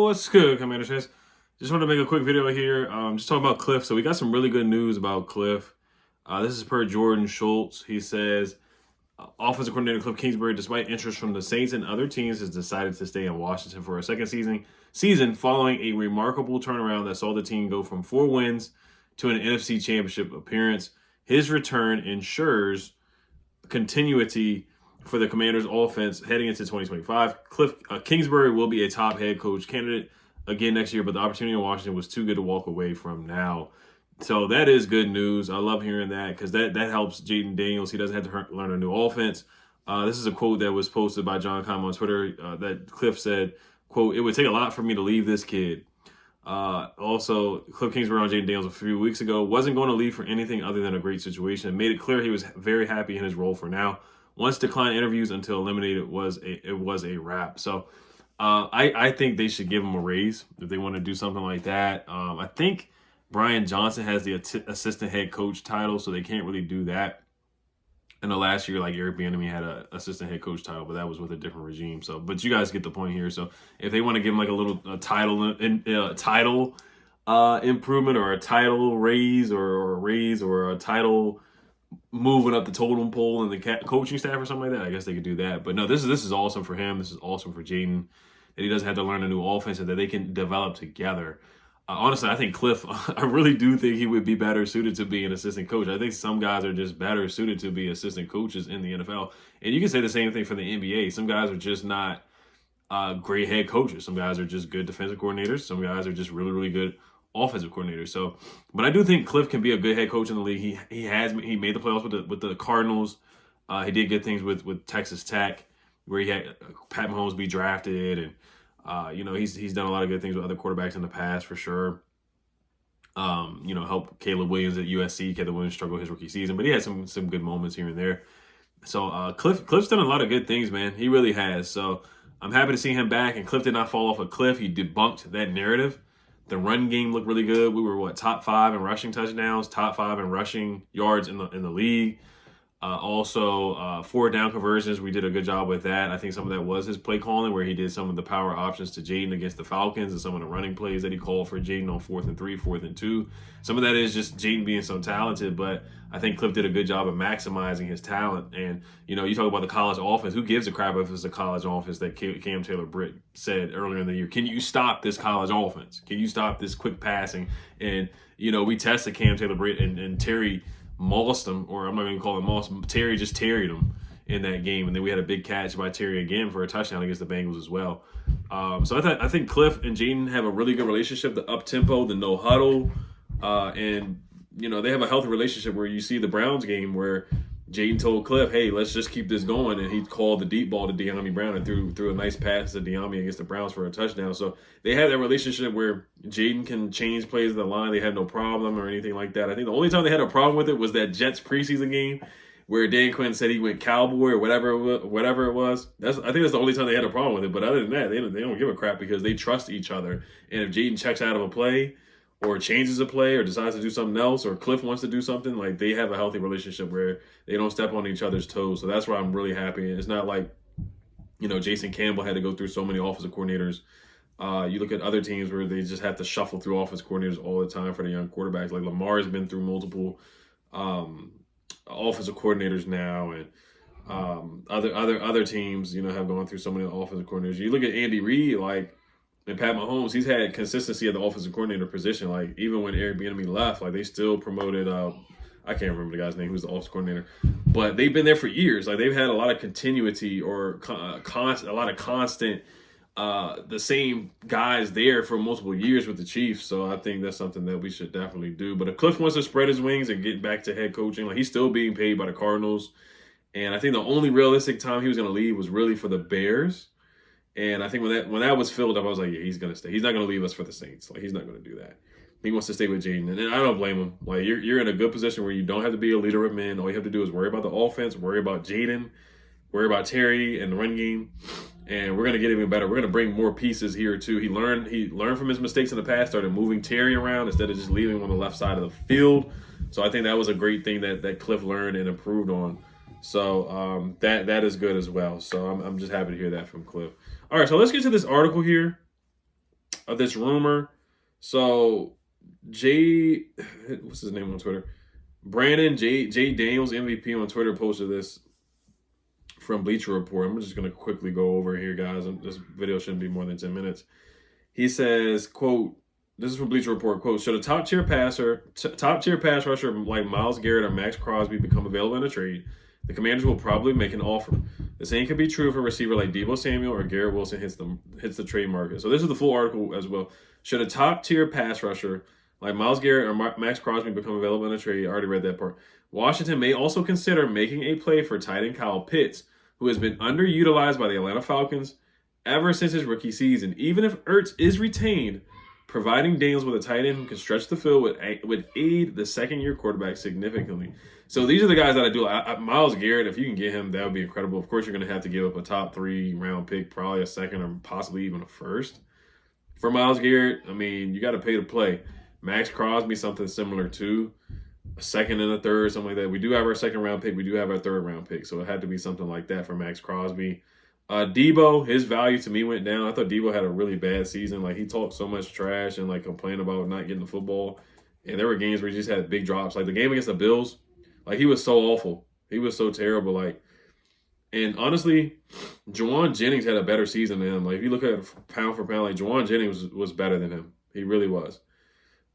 What's good, Commander Chase? Just wanted to make a quick video here. Just talking about Kliff. So we got some really good news about Kliff. This is per Jordan Schultz. He says, offensive coordinator Kliff Kingsbury, despite interest from the Saints and other teams, has decided to stay in Washington for a second season following a remarkable turnaround that saw the team go from 4 wins to an NFC Championship appearance. His return ensures continuity for the Commanders' offense heading into 2025. Kliff Kingsbury will be a top head coach candidate again next year, but the opportunity in Washington was too good to walk away from now. So that is good news. I love hearing that because that helps Jaden Daniels. He doesn't have to learn a new offense. This is a quote that was posted by John Com on Twitter that Kliff said, quote, "It would take a lot for me to leave this kid." Also, Kliff Kingsbury on Jaden Daniels a few weeks ago wasn't going to leave for anything other than a great situation. It made it clear he was very happy in his role for now. Once declined interviews until eliminated, it was a wrap. So I think they should give him a raise if they want to do something like that. I think Brian Johnson has the assistant head coach title, so they can't really do that. In the last year, like Eric Bieniemy had an assistant head coach title, but that was with a different regime. So, but you guys get the point here. So, if they want to give him like a little title improvement or a title raise or a raise or a title moving up the totem pole in the coaching staff or something like that, I guess they could do that. But no, this is awesome for him. This is awesome for Jaden that he doesn't have to learn a new offense and that they can develop together. Honestly, I think Kliff, I really do think he would be better suited to be an assistant coach. I think some guys are just better suited to be assistant coaches in the NFL. And you can say the same thing for the NBA. Some guys are just not great head coaches. Some guys are just good defensive coordinators. Some guys are just really, really good offensive coordinators. So, but I do think Kliff can be a good head coach in the league. He made the playoffs with the Cardinals. He did good things with Texas Tech, where he had Pat Mahomes be drafted, and he's done a lot of good things with other quarterbacks in the past for sure. Helped Caleb Williams at USC. Caleb Williams struggled his rookie season, but he had some good moments here and there. So Kliff's done a lot of good things, man. He really has. So I'm happy to see him back. And Kliff did not fall off a cliff. He debunked that narrative. The run game looked really good. We were top 5 in rushing touchdowns, top 5 in rushing yards in the league. Also, 4th down conversions, we did a good job with that. I think some of that was his play calling, where he did some of the power options to Jaden against the Falcons and some of the running plays that he called for Jaden on 4th and 3, 4th and 2. Some of that is just Jaden being so talented, but I think Kliff did a good job of maximizing his talent. And, you talk about the college offense. Who gives a crap if it's a college offense that Cam Taylor-Britt said earlier in the year? Can you stop this college offense? Can you stop this quick passing? And, we tested Cam Taylor-Britt and Terry mauled him, or I'm not even calling him mauled. Terry just tarried him in that game, and then we had a big catch by Terry again for a touchdown against the Bengals as well. So I think Kliff and Jaden have a really good relationship. The up tempo, the no huddle, and they have a healthy relationship where you see the Browns game where Jaden told Kliff, "Hey, let's just keep this going," and he called the deep ball to De'Ami Brown and threw a nice pass to De'Ami against the Browns for a touchdown. So they have that relationship where Jaden can change plays in the line. They have no problem or anything like that. I think the only time they had a problem with it was that Jets preseason game where Dan Quinn said he went cowboy or whatever it was. I think that's the only time they had a problem with it. But other than that, they don't give a crap because they trust each other. And if Jaden checks out of a play or changes a play or decides to do something else, or Kliff wants to do something, like they have a healthy relationship where they don't step on each other's toes. So that's why I'm really happy. And it's not like, Jason Campbell had to go through so many offensive coordinators. You look at other teams where they just have to shuffle through offensive coordinators all the time for the young quarterbacks. Like Lamar has been through multiple offensive coordinators now, and other teams, have gone through so many offensive coordinators. You look at Andy Reid, and Pat Mahomes, he's had consistency at the offensive coordinator position. Like, even when Eric Bieniemy left, they still promoted, I can't remember the guy's name, who's the offensive coordinator. But they've been there for years. Like, they've had a lot of continuity or a lot of constant, the same guys there for multiple years with the Chiefs. So I think that's something that we should definitely do. But if Kliff wants to spread his wings and get back to head coaching, he's still being paid by the Cardinals. And I think the only realistic time he was going to leave was really for the Bears. And I think when that was filled up, I was like, yeah, he's going to stay. He's not going to leave us for the Saints. He's not going to do that. He wants to stay with Jaden. And I don't blame him. You're in a good position where you don't have to be a leader of men. All you have to do is worry about the offense, worry about Jaden, worry about Terry and the run game. And we're going to get even better. We're going to bring more pieces here, too. He learned from his mistakes in the past, started moving Terry around instead of just leaving him on the left side of the field. So I think that was a great thing that Kliff learned and improved on. So that is good as well. So I'm just happy to hear that from Kliff. All right, so let's get to this article here. of this rumor. So what's his name on Twitter? Brandon J Daniels MVP on Twitter posted this from Bleacher Report. I'm just going to quickly go over here, guys. This video shouldn't be more than 10 minutes. He says, quote, this is from Bleacher Report, quote, should a top-tier pass rusher like Myles Garrett or Max Crosby become available in a trade, the Commanders will probably make an offer. The same could be true if a receiver like Deebo Samuel or Garrett Wilson hits the trade market. So this is the full article as well. Should a top-tier pass rusher like Myles Garrett or Max Crosby become available in a trade? I already read that part. Washington may also consider making a play for tight end Kyle Pitts, who has been underutilized by the Atlanta Falcons ever since his rookie season. Even if Ertz is retained, providing Daniels with a tight end who can stretch the field would aid the second-year quarterback significantly. So these are the guys that I do. Myles Garrett, if you can get him, that would be incredible. Of course, you're going to have to give up a top 3 round pick, probably a second or possibly even a first. For Myles Garrett, I mean, you got to pay to play. Max Crosby, something similar too. A second and a third, something like that. We do have our second round pick. We do have our third round pick. So it had to be something like that for Max Crosby. Deebo, his value to me went down. I thought Deebo had a really bad season. Like, he talked so much trash and, like, complained about not getting the football. And there were games where he just had big drops. Like, the game against the Bills, like, he was so awful. He was so terrible. Like, and honestly, Juwan Jennings had a better season than him. Like, if you look at pound for pound, like, Juwan Jennings was better than him. He really was.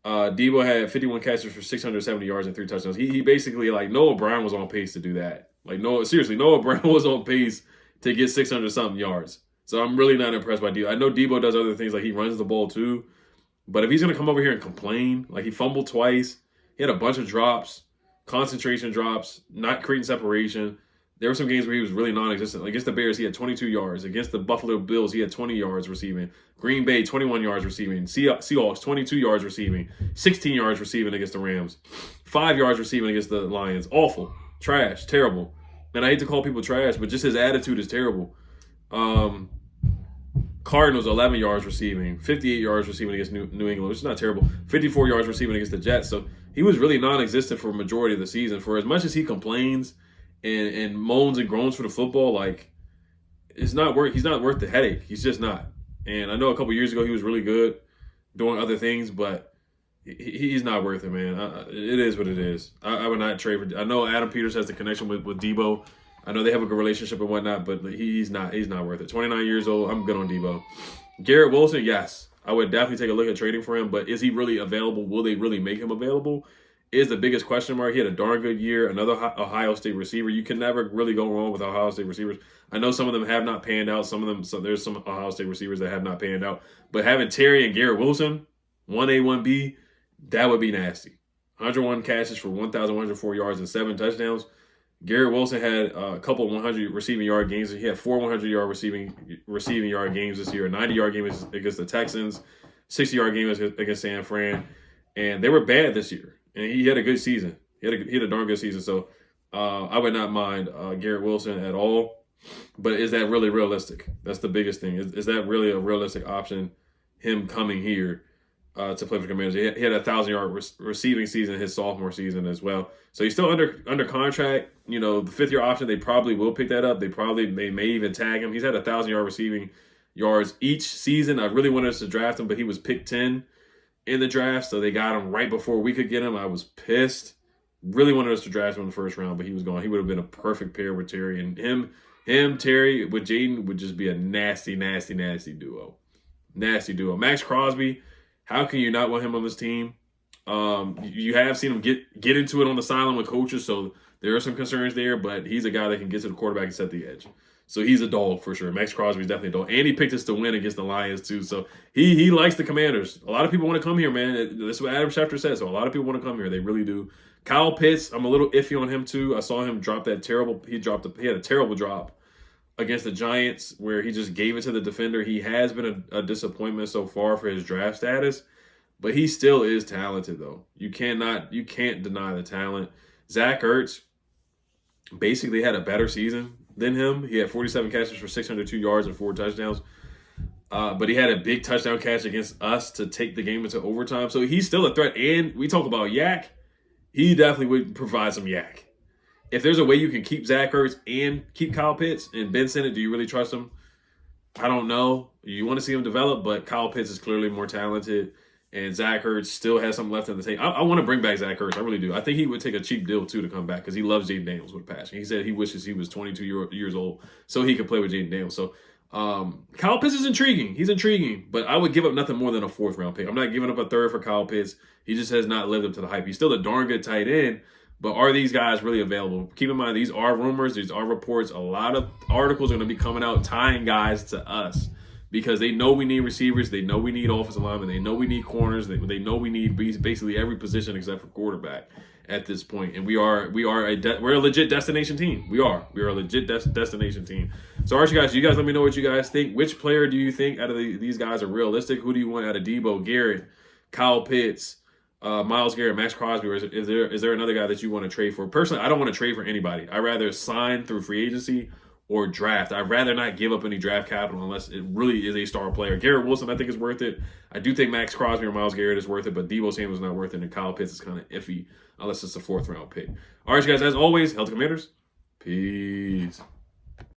Deebo had 51 catches for 670 yards and 3 touchdowns. He basically, like, Noah Brown was on pace to do that. Like, Noah Brown was on pace to get 600-something yards. So I'm really not impressed by Deebo. I know Deebo does other things, like he runs the ball too. But if he's going to come over here and complain, like he fumbled twice, he had a bunch of drops, concentration drops, not creating separation. There were some games where he was really non-existent. Like against the Bears, he had 22 yards. Against the Buffalo Bills, he had 20 yards receiving. Green Bay, 21 yards receiving. Seahawks, 22 yards receiving. 16 yards receiving against the Rams. 5 yards receiving against the Lions. Awful. Trash. Terrible. And I hate to call people trash, but just his attitude is terrible. Cardinals, 11 yards receiving, 58 yards receiving against New England, which is not terrible. 54 yards receiving against the Jets. So he was really non-existent for a majority of the season. For as much as he complains and moans and groans for the football, like he's not worth the headache. He's just not. And I know a couple years ago he was really good doing other things, but he's not worth it, man. It is what it is. I would not trade for. I know Adam Peters has the connection with Deebo. I know they have a good relationship and whatnot, but he's not worth it. 29 years old. I'm good on Deebo. Garrett Wilson, yes, I would definitely take a look at trading for him. But is he really available? Will they really make him available? Is the biggest question mark. He had a darn good year. Another Ohio State receiver. You can never really go wrong with Ohio State receivers. I know some of them have not panned out. There's some Ohio State receivers that have not panned out. But having Terry and Garrett Wilson, 1A, 1B, that would be nasty. 101 catches for 1,104 yards and 7 touchdowns. Garrett Wilson had a couple of 100 receiving yard games. He had 4 100-yard receiving yard games this year. A 90-yard game against the Texans, 60-yard game against San Fran, and they were bad this year. And he had a good season. He had a darn good season. So I would not mind Garrett Wilson at all. But is that really realistic? That's the biggest thing. Is that really a realistic option? Him coming here to play for the Commanders. He had a 1,000-yard receiving season his sophomore season as well. So he's still under contract. You know, the 5th-year option, they probably will pick that up. They may even tag him. He's had 1,000-yard receiving yards each season. I really wanted us to draft him, but he was picked 10 in the draft, so they got him right before we could get him. I was pissed. Really wanted us to draft him in the first round, but he was gone. He would have been a perfect pair with Terry. And him, Terry, with Jaden would just be a nasty, nasty, nasty duo. Nasty duo. Max Crosby, how can you not want him on this team? You have seen him get into it on the sideline with coaches, so there are some concerns there, but he's a guy that can get to the quarterback and set the edge. So he's a dog for sure. Max Crosby's definitely a dog. And he picked us to win against the Lions too. So he likes the Commanders. A lot of people want to come here, man. That's what Adam Schefter said. So a lot of people want to come here. They really do. Kyle Pitts, I'm a little iffy on him too. I saw him drop that terrible. He had a terrible drop against the Giants where he just gave it to the defender. He has been a disappointment so far for his draft status, but he still is talented though. You can't deny the talent. Zach Ertz basically had a better season than him. He had 47 catches for 602 yards and 4 touchdowns. But he had a big touchdown catch against us to take the game into overtime. So he's still a threat. And we talk about yak. He definitely would provide some yak. If there's a way you can keep Zach Ertz and keep Kyle Pitts and Ben Sinnott, do you really trust him? I don't know. You want to see him develop, but Kyle Pitts is clearly more talented. And Zach Ertz still has something left in the tank. I want to bring back Zach Ertz. I really do. I think he would take a cheap deal, too, to come back because he loves Jaden Daniels with a passion. He said he wishes he was 22 years old so he could play with Jaden Daniels. So Kyle Pitts is intriguing. He's intriguing, but I would give up nothing more than a 4th-round pick. I'm not giving up a 3rd for Kyle Pitts. He just has not lived up to the hype. He's still a darn good tight end, but are these guys really available? Keep in mind, these are rumors. These are reports. A lot of articles are going to be coming out tying guys to us because they know we need receivers. They know we need offensive linemen. They know we need corners. They know we need basically every position except for quarterback at this point. And we're a legit destination team. We are a legit destination team. So, all right, you guys let me know what you guys think. Which player do you think out of these guys are realistic? Who do you want out of Debo, Garrett, Kyle Pitts, Myles Garrett, Max Crosby, or is there another guy that you want to trade for? Personally, I don't want to trade for anybody. I'd rather sign through free agency or draft. I'd rather not give up any draft capital unless it really is a star player. Garrett Wilson, I think, is worth it. I do think Max Crosby or Myles Garrett is worth it, but Deebo Samuel's not worth it, and Kyle Pitts is kind of iffy unless it's a 4th-round pick. All right, you guys, as always, Health Commanders, peace.